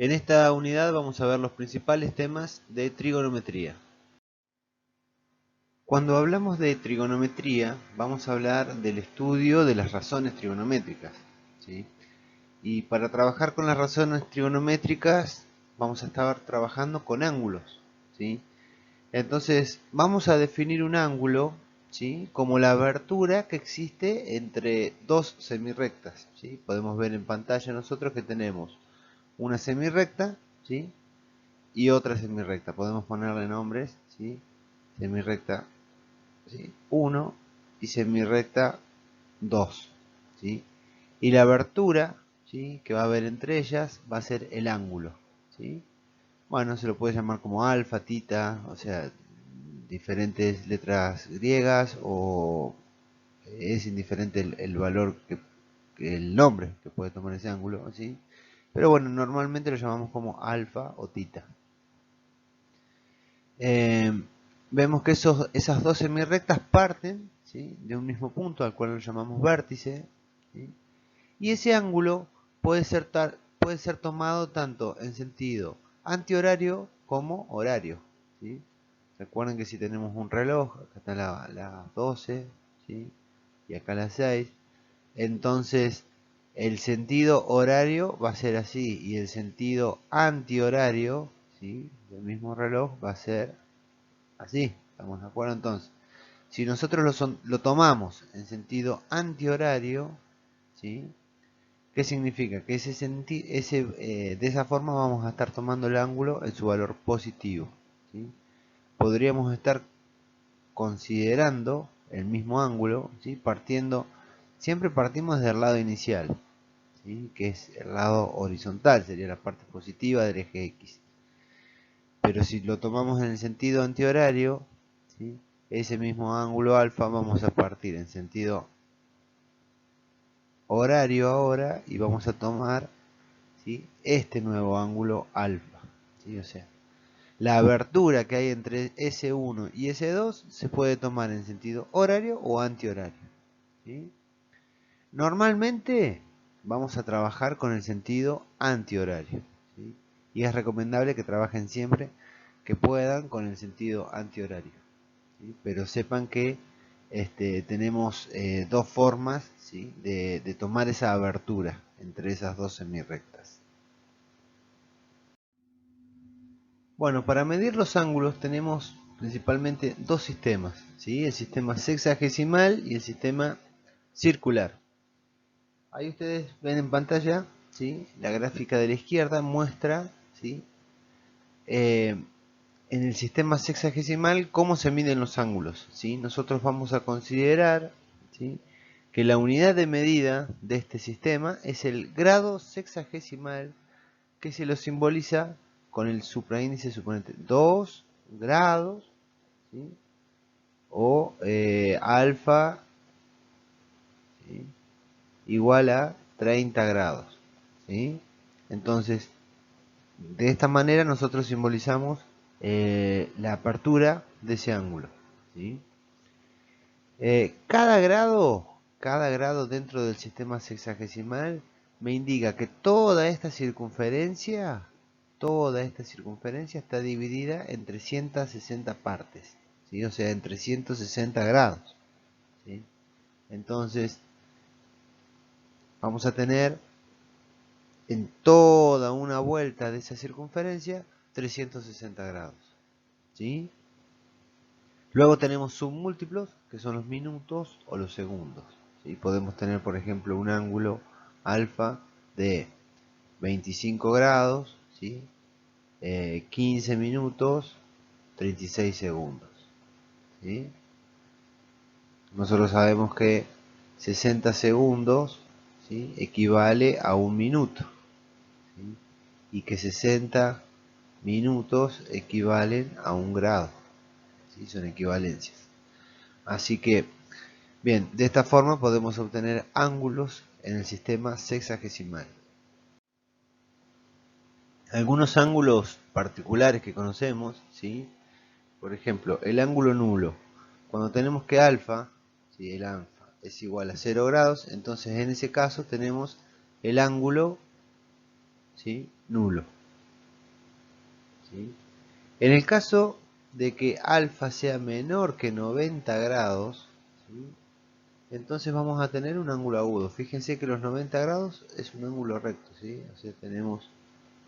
En esta unidad vamos a ver los principales temas de trigonometría. Cuando hablamos de trigonometría, vamos a hablar del estudio de las razones trigonométricas, ¿sí? Y para trabajar con las razones trigonométricas, vamos a estar trabajando con ángulos, ¿sí? Entonces, vamos a definir un ángulo, ¿sí?, como la abertura que existe entre dos semirrectas, ¿sí? Podemos ver en pantalla nosotros que tenemos una semirrecta, ¿sí?, y otra semirrecta. Podemos ponerle nombres, ¿sí? Semirrecta, ¿sí?, 1 y semirrecta 2, ¿sí? Y la abertura, ¿sí?, que va a haber entre ellas va a ser el ángulo, ¿sí? Bueno, se lo puede llamar como alfa, tita, o sea, diferentes letras griegas, o es indiferente el valor el nombre que puede tomar ese ángulo, ¿sí? Pero bueno, normalmente lo llamamos como alfa o tita. Eh, Vemos que esas dos semirrectas parten, ¿sí?, de un mismo punto al cual lo llamamos vértice, ¿sí? Y ese ángulo puede ser tomado tanto en sentido antihorario como horario, ¿sí? Recuerden que si tenemos un reloj, acá está las 12, ¿sí?, y acá las 6, entonces el sentido horario va a ser así, y el sentido antihorario, ¿sí?, del mismo reloj va a ser así. ¿Estamos de acuerdo? Entonces, si nosotros lo tomamos en sentido antihorario, ¿sí?, ¿qué significa? Que de esa forma vamos a estar tomando el ángulo en su valor positivo, ¿sí? Podríamos estar considerando el mismo ángulo, ¿sí?, siempre partimos del lado inicial, ¿sí?, que es el lado horizontal, sería la parte positiva del eje X. Pero si lo tomamos en el sentido antihorario, ¿sí?, ese mismo ángulo alfa vamos a partir en sentido horario ahora y vamos a tomar, ¿sí?, este nuevo ángulo alfa, ¿sí? O sea, la abertura que hay entre S1 y S2 se puede tomar en sentido horario o antihorario, ¿sí? Normalmente vamos a trabajar con el sentido antihorario, ¿sí? Y es recomendable que trabajen siempre que puedan con el sentido antihorario, ¿sí? Pero sepan que tenemos dos formas, ¿sí?, de tomar esa abertura entre esas dos semirrectas. Bueno, para medir los ángulos tenemos principalmente dos sistemas, ¿sí?, el sistema sexagesimal y el sistema circular. Ahí ustedes ven en pantalla, ¿sí?, la gráfica de la izquierda muestra, ¿sí?, en el sistema sexagesimal cómo se miden los ángulos, ¿sí? Nosotros vamos a considerar, ¿sí?, que la unidad de medida de este sistema es el grado sexagesimal, que se lo simboliza con el supraíndice suponente 2 grados, ¿sí?, o alfa, ¿sí?, igual a 30 grados, ¿sí? Entonces, de esta manera nosotros simbolizamos la apertura de ese ángulo, ¿sí? Cada grado dentro del sistema sexagesimal me indica que toda esta circunferencia está dividida en 360 partes, ¿sí? O sea, en 360 grados, ¿sí? Entonces, vamos a tener en toda una vuelta de esa circunferencia 360 grados, ¿sí? Luego tenemos submúltiplos, que son los minutos o los segundos, ¿sí? Podemos tener, por ejemplo, un ángulo alfa de 25 grados, ¿sí?, 15 minutos, 36 segundos, ¿sí? Nosotros sabemos que 60 segundos, ¿sí?, equivale a un minuto, ¿sí?, y que 60 minutos equivalen a un grado, ¿sí? Son equivalencias. Así que, bien, de esta forma podemos obtener ángulos en el sistema sexagesimal. Algunos ángulos particulares que conocemos, ¿sí?, por ejemplo, el ángulo nulo. Cuando tenemos que alfa, ¿sí?, el alfa es igual a 0 grados, entonces en ese caso tenemos el ángulo, ¿sí?, nulo. ¿sí? En el caso de que alfa sea menor que 90 grados, ¿sí? Entonces vamos a tener un ángulo agudo. Fíjense que los 90 grados es un ángulo recto, ¿sí? O sea,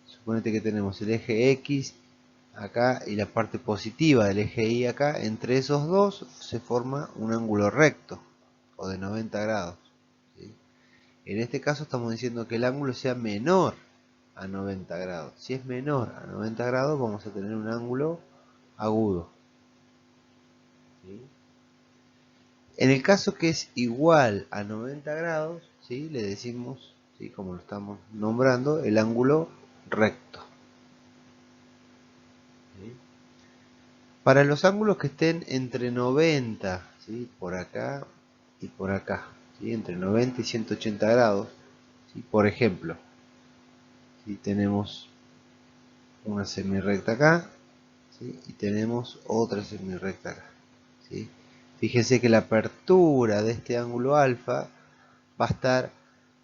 suponete que tenemos el eje X acá y la parte positiva del eje Y acá. Entre esos dos se forma un ángulo recto o de 90 grados, ¿sí? En este caso estamos diciendo que el ángulo sea menor a 90 grados. Si es menor a 90 grados vamos a tener un ángulo agudo, ¿sí? En el caso que es igual a 90 grados, ¿sí? Le decimos, ¿sí? Como lo estamos nombrando, el ángulo recto, ¿sí? Para los ángulos que estén entre 90, ¿sí? Por acá y por acá, ¿sí? Entre 90 y 180 grados, ¿sí? Por ejemplo, si tenemos una semirrecta acá, ¿sí? Y tenemos otra semirrecta acá, ¿sí? Fíjense que la apertura de este ángulo alfa va a estar,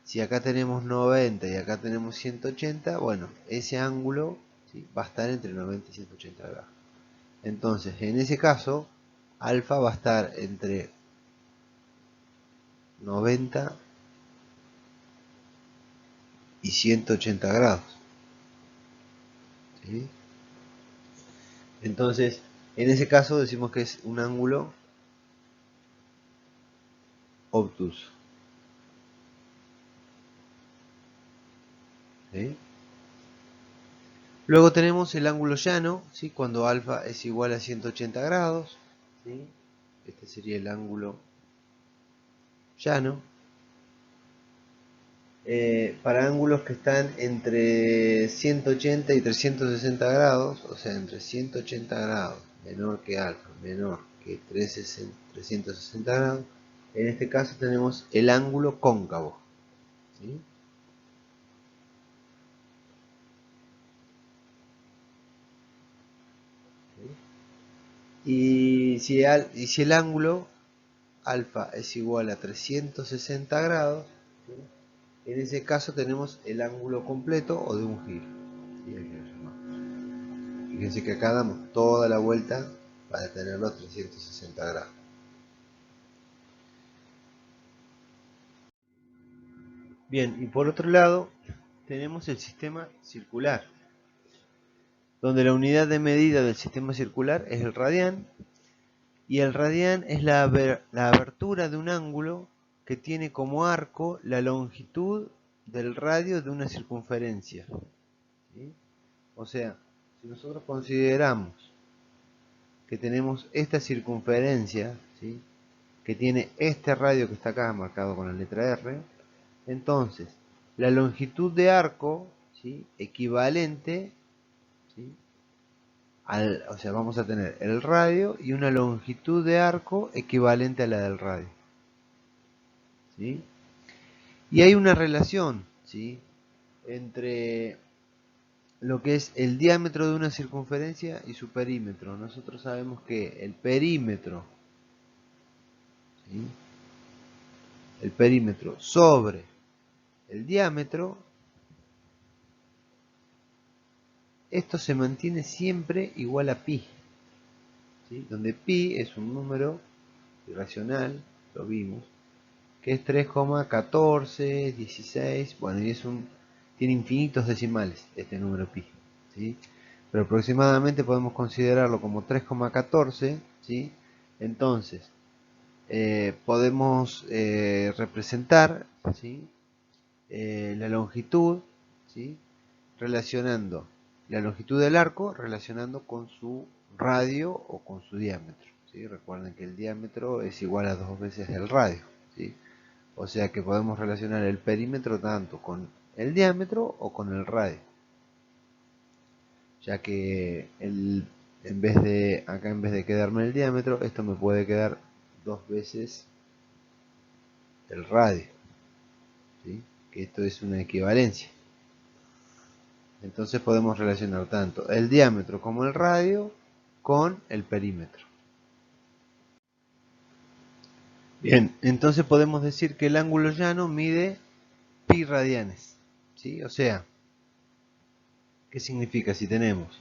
si acá tenemos 90 y acá tenemos 180, bueno, ese ángulo, ¿sí? Va a estar entre 90 y 180 grados. Entonces, en ese caso, alfa va a estar entre 90 y 180 grados, ¿sí? Entonces, en ese caso decimos que es un ángulo obtuso, ¿sí? Luego tenemos el ángulo llano, ¿sí? Cuando alfa es igual a 180 grados, ¿sí? Este sería el ángulo llano. Para ángulos que están entre 180 y 360 grados, o sea, entre 180 grados, menor que alfa, menor que 360 grados, en este caso tenemos el ángulo cóncavo, ¿sí? Y si el ángulo alfa es igual a 360 grados, ¿sí? En ese caso tenemos el ángulo completo o de un giro, ¿sí? Aquí lo llamamos. Fíjense que acá damos toda la vuelta para tenerlo a 360 grados. Bien, y por otro lado tenemos el sistema circular, donde la unidad de medida del sistema circular es el radián, y el radián es la abertura de un ángulo que tiene como arco la longitud del radio de una circunferencia, ¿sí? O sea, si nosotros consideramos que tenemos esta circunferencia, ¿sí? Que tiene este radio que está acá marcado con la letra R, entonces la longitud de arco, ¿sí? Equivalente, ¿sí? O sea, vamos a tener el radio y una longitud de arco equivalente a la del radio, ¿sí? Y hay una relación, ¿sí? Entre lo que es el diámetro de una circunferencia y su perímetro. Nosotros sabemos que el perímetro, ¿sí? El perímetro sobre el diámetro, esto se mantiene siempre igual a pi, ¿sí? Donde pi es un número irracional, lo vimos, que es 3,1416, bueno, y tiene infinitos decimales este número pi, ¿sí? Pero aproximadamente podemos considerarlo como 3,14, ¿sí? Entonces, podemos representar, ¿sí? La longitud, ¿sí? Relacionando la longitud del arco relacionando con su radio o con su diámetro, ¿sí? Recuerden que el diámetro es igual a 2 veces el radio, ¿sí? O sea que podemos relacionar el perímetro tanto con el diámetro o con el radio, ya que acá en vez de quedarme el diámetro, esto me puede quedar 2 veces el radio, ¿sí? Que esto es una equivalencia. Entonces podemos relacionar tanto el diámetro como el radio con el perímetro. Bien, entonces podemos decir que el ángulo llano mide pi radianes, ¿sí? O sea, ¿qué significa? Si tenemos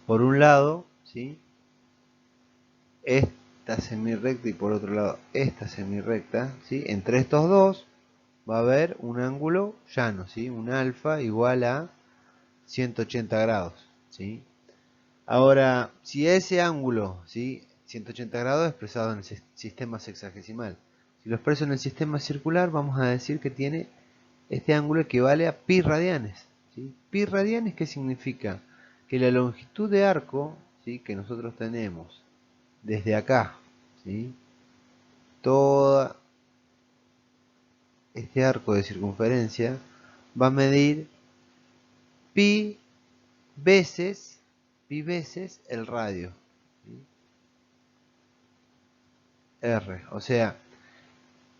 por un lado, ¿sí? Esta semirrecta y por otro lado esta semirrecta, ¿sí? Entre estos dos va a haber un ángulo llano, ¿sí? Un alfa igual a 180 grados, ¿sí? Ahora, si ese ángulo, ¿sí? 180 grados expresado en el sistema sexagesimal, si lo expreso en el sistema circular, vamos a decir que tiene este ángulo equivale a pi radianes, ¿sí? Pi radianes, ¿qué significa? Que la longitud de arco, ¿sí? Que nosotros tenemos desde acá, ¿sí? Todo este arco de circunferencia va a medir pi veces, el radio, ¿sí? R, o sea,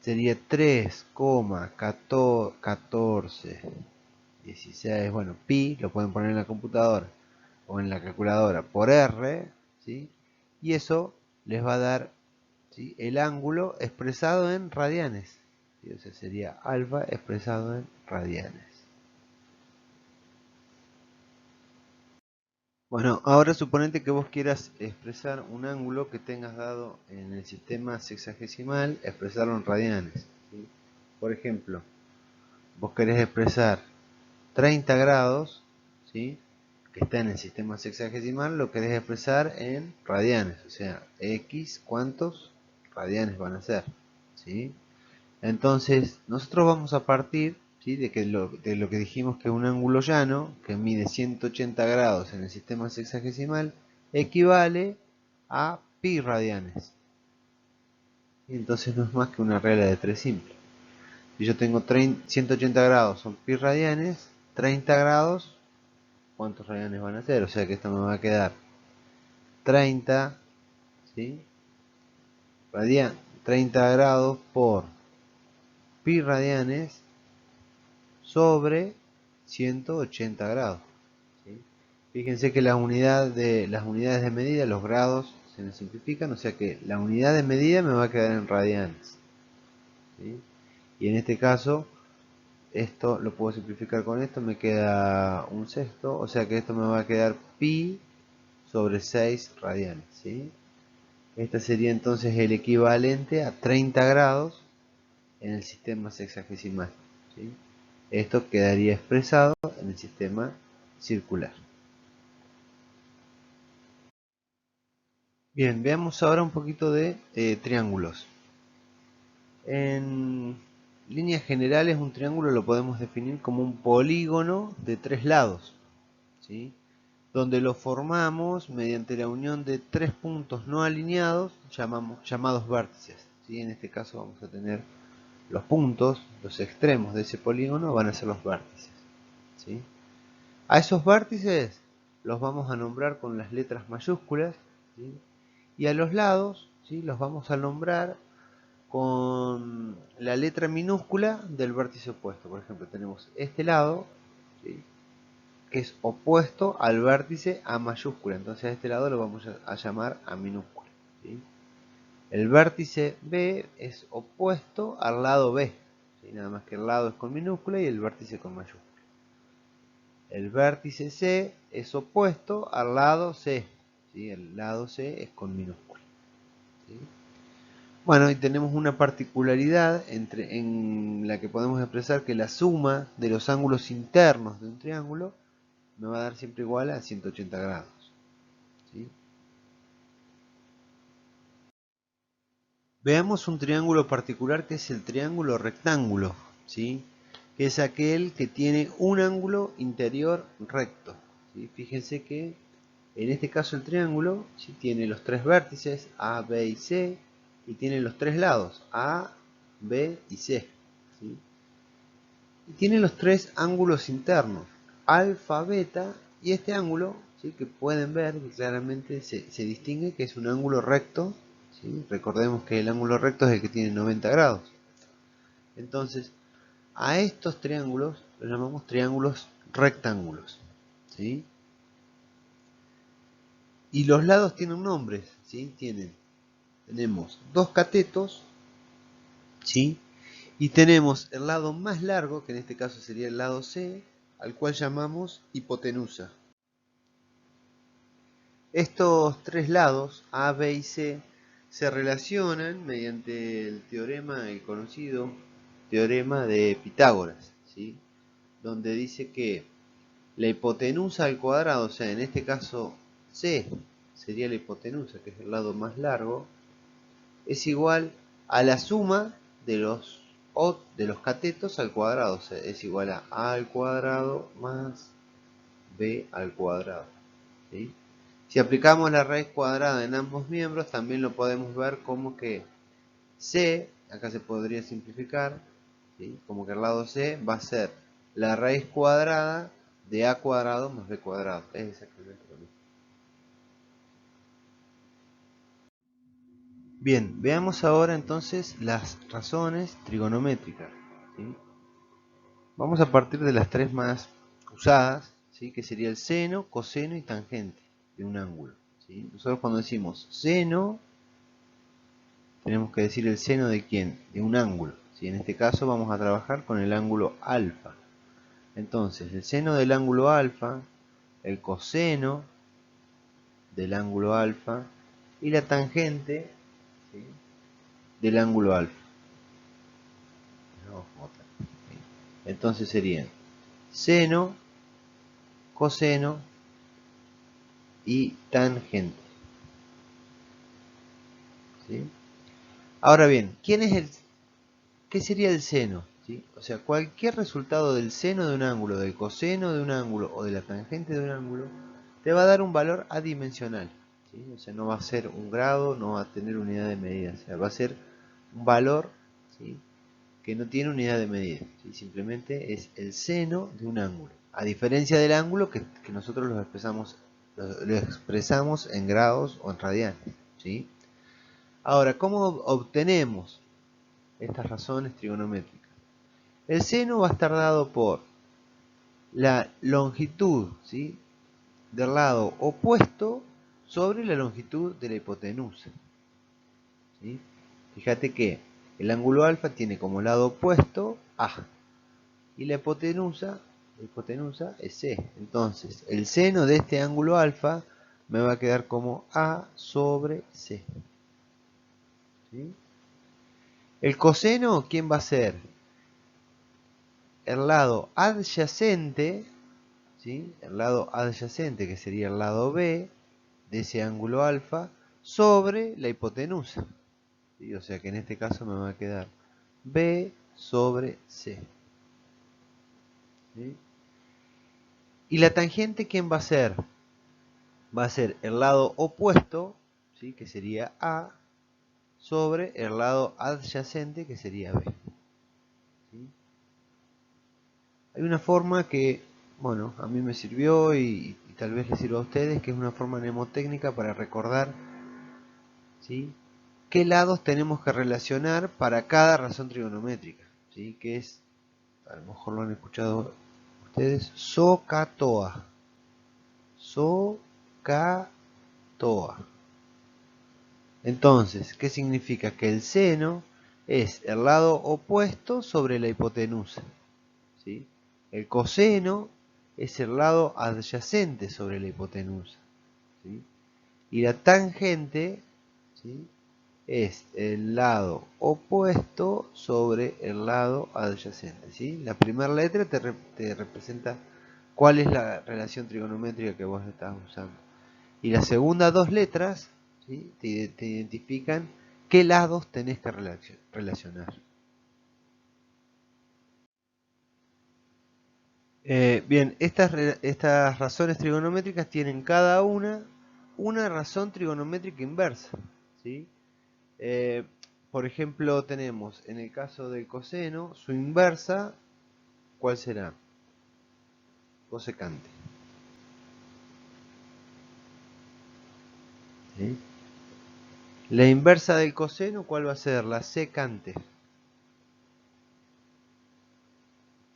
sería 3,1416, bueno, pi lo pueden poner en la computadora o en la calculadora por R, ¿sí? Y eso les va a dar, ¿sí? El ángulo expresado en radianes, ¿sí? O sea, sería alfa expresado en radianes. Bueno, ahora suponete que vos quieras expresar un ángulo que tengas dado en el sistema sexagesimal, expresarlo en radianes, ¿sí? Por ejemplo, vos querés expresar 30 grados, ¿sí? Que está en el sistema sexagesimal, lo querés expresar en radianes, o sea, x, ¿cuántos radianes van a ser? ¿Sí? Entonces, nosotros vamos a partir, ¿sí? de lo que dijimos que un ángulo llano, que mide 180 grados en el sistema sexagesimal, equivale a pi radianes. Y entonces no es más que una regla de 3 simple. Si yo tengo 180 grados son pi radianes, 30 grados, ¿cuántos radianes van a ser? O sea que esto me va a quedar 30, ¿sí? 30 grados por pi radianes sobre 180 grados, ¿sí? Fíjense que las unidades de medida, los grados, se me simplifican, o sea que la unidad de medida me va a quedar en radianes, ¿sí? Y en este caso, esto lo puedo simplificar con esto, me queda un sexto, o sea que esto me va a quedar pi sobre 6 radianes, ¿sí? Este sería entonces el equivalente a 30 grados en el sistema sexagesimal, ¿sí? Esto quedaría expresado en el sistema circular. Bien, veamos ahora un poquito de triángulos. En líneas generales, un triángulo lo podemos definir como un polígono de 3 lados, ¿sí? Donde lo formamos mediante la unión de 3 puntos no alineados llamados vértices, ¿sí? En este caso vamos a tener los puntos, los extremos de ese polígono van a ser los vértices, ¿sí? A esos vértices los vamos a nombrar con las letras mayúsculas, ¿sí? Y a los lados, ¿sí? Los vamos a nombrar con la letra minúscula del vértice opuesto. Por ejemplo, tenemos este lado, ¿sí? Que es opuesto al vértice A mayúscula. Entonces a este lado lo vamos a llamar A minúscula, ¿sí? El vértice B es opuesto al lado B, ¿sí? Nada más que el lado es con minúscula y el vértice con mayúscula. El vértice C es opuesto al lado C, ¿sí? El lado C es con minúscula, ¿sí? Bueno, y tenemos una particularidad en la que podemos expresar que la suma de los ángulos internos de un triángulo me va a dar siempre igual a 180 grados, ¿sí? Veamos un triángulo particular que es el triángulo rectángulo, ¿sí? Que es aquel que tiene un ángulo interior recto, ¿sí? Fíjense que en este caso el triángulo, ¿sí? Tiene los 3 vértices A, B y C y tiene los 3 lados A, B y C, ¿sí? Y tiene los 3 ángulos internos, alfa, beta, y este ángulo, ¿sí? Que pueden ver que claramente se distingue que es un ángulo recto, ¿sí? Recordemos que el ángulo recto es el que tiene 90 grados. Entonces, a estos triángulos los llamamos triángulos rectángulos, ¿sí? Y los lados tienen nombres, ¿sí? Tenemos dos catetos, ¿sí? Y tenemos el lado más largo, que en este caso sería el lado C, al cual llamamos hipotenusa. Estos tres lados, A, B y C, se relacionan mediante el conocido teorema de Pitágoras, ¿sí? Donde dice que la hipotenusa al cuadrado, o sea, en este caso C sería la hipotenusa, que es el lado más largo, es igual a la suma de los catetos al cuadrado, o sea, es igual a al cuadrado más b al cuadrado, ¿sí? Si aplicamos la raíz cuadrada en ambos miembros, también lo podemos ver como que c, acá se podría simplificar, ¿sí? Como que el lado c va a ser la raíz cuadrada de a cuadrado más b cuadrado. Es exactamente lo mismo. Bien, veamos ahora entonces las razones trigonométricas, ¿sí? Vamos a partir de las tres más usadas, ¿sí? Que sería el seno, coseno y tangente de un ángulo, ¿sí? Nosotros cuando decimos seno, tenemos que decir el seno de quién, de un ángulo, ¿sí? En este caso vamos a trabajar con el ángulo alfa. Entonces, el seno del ángulo alfa, el coseno del ángulo alfa y la tangente, ¿sí? Del ángulo alfa. Entonces serían seno, coseno y tangente, ¿sí? Ahora bien, ¿qué sería el seno? ¿Sí? O sea, cualquier resultado del seno de un ángulo, del coseno de un ángulo o de la tangente de un ángulo, te va a dar un valor adimensional, ¿sí? O sea, no va a ser un grado, no va a tener unidad de medida, o sea, va a ser un valor, ¿sí? Que no tiene unidad de medida, ¿sí? Simplemente es el seno de un ángulo, a diferencia del ángulo que nosotros lo expresamos en grados o en radianes, ¿sí? Ahora, ¿cómo obtenemos estas razones trigonométricas? El seno va a estar dado por la longitud, ¿sí? Del lado opuesto sobre la longitud de la hipotenusa, ¿sí? Fíjate que el ángulo alfa tiene como lado opuesto A y la hipotenusa es C. Entonces, el seno de este ángulo alfa me va a quedar como A sobre C, ¿sí? El coseno, ¿quién va a ser? El lado adyacente, ¿sí? El lado adyacente, que sería el lado B de ese ángulo alfa, sobre la hipotenusa, ¿sí? O sea que en este caso me va a quedar B sobre C, ¿sí? ¿Y la tangente quién va a ser? Va a ser el lado opuesto, ¿sí? Que sería A, sobre el lado adyacente, que sería B, ¿sí? Hay una forma que, bueno, a mí me sirvió y tal vez le sirva a ustedes, que es una forma mnemotécnica para recordar, ¿sí? Qué lados tenemos que relacionar para cada razón trigonométrica, ¿sí? Que es, a lo mejor lo han escuchado ustedes, SOHCAHTOA. SOHCAHTOA. Entonces, ¿qué significa? Que el seno es el lado opuesto sobre la hipotenusa, ¿sí? El coseno es el lado adyacente sobre la hipotenusa, ¿sí? Y la tangente, ¿sí? Es el lado opuesto sobre el lado adyacente, ¿sí? La primera letra te representa cuál es la relación trigonométrica que vos estás usando. Y las segundas dos letras, ¿sí? te identifican qué lados tenés que relacionar. Bien, estas razones trigonométricas tienen cada una razón trigonométrica inversa, ¿sí? Eh, por ejemplo, tenemos en el caso del coseno, su inversa, ¿cuál será? Cosecante, ¿sí? La inversa del coseno, ¿cuál va a ser? La secante,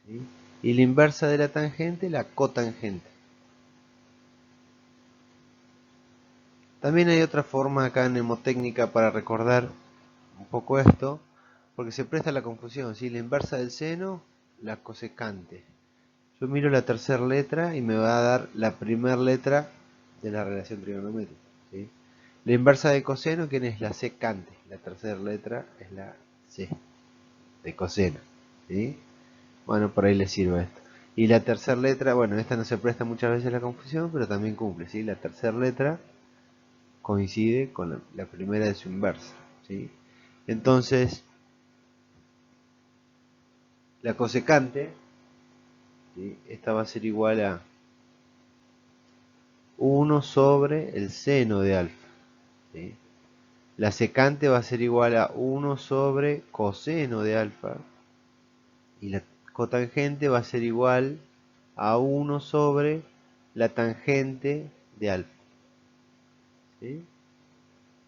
¿sí? Y la inversa de la tangente, la cotangente. También hay otra forma acá mnemotécnica para recordar un poco esto, porque se presta la confusión, ¿sí? La inversa del seno, la cosecante. Yo miro la tercera letra y me va a dar la primera letra de la relación trigonométrica, ¿sí? La inversa de coseno, ¿quién es? La secante. La tercera letra es la C de coseno, ¿sí? Bueno, por ahí le sirve esto. Y la tercera letra, bueno, esta no se presta muchas veces a la confusión, pero también cumple, ¿sí? La tercera letra coincide con la primera de su inversa, ¿sí? Entonces, la cosecante, ¿sí? Esta va a ser igual a 1 sobre el seno de alfa, ¿sí? La secante va a ser igual a 1 sobre coseno de alfa, y la cotangente va a ser igual a 1 sobre la tangente de alfa, ¿sí?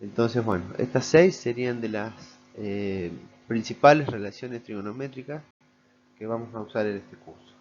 Entonces, bueno, estas 6 serían de las principales relaciones trigonométricas que vamos a usar en este curso.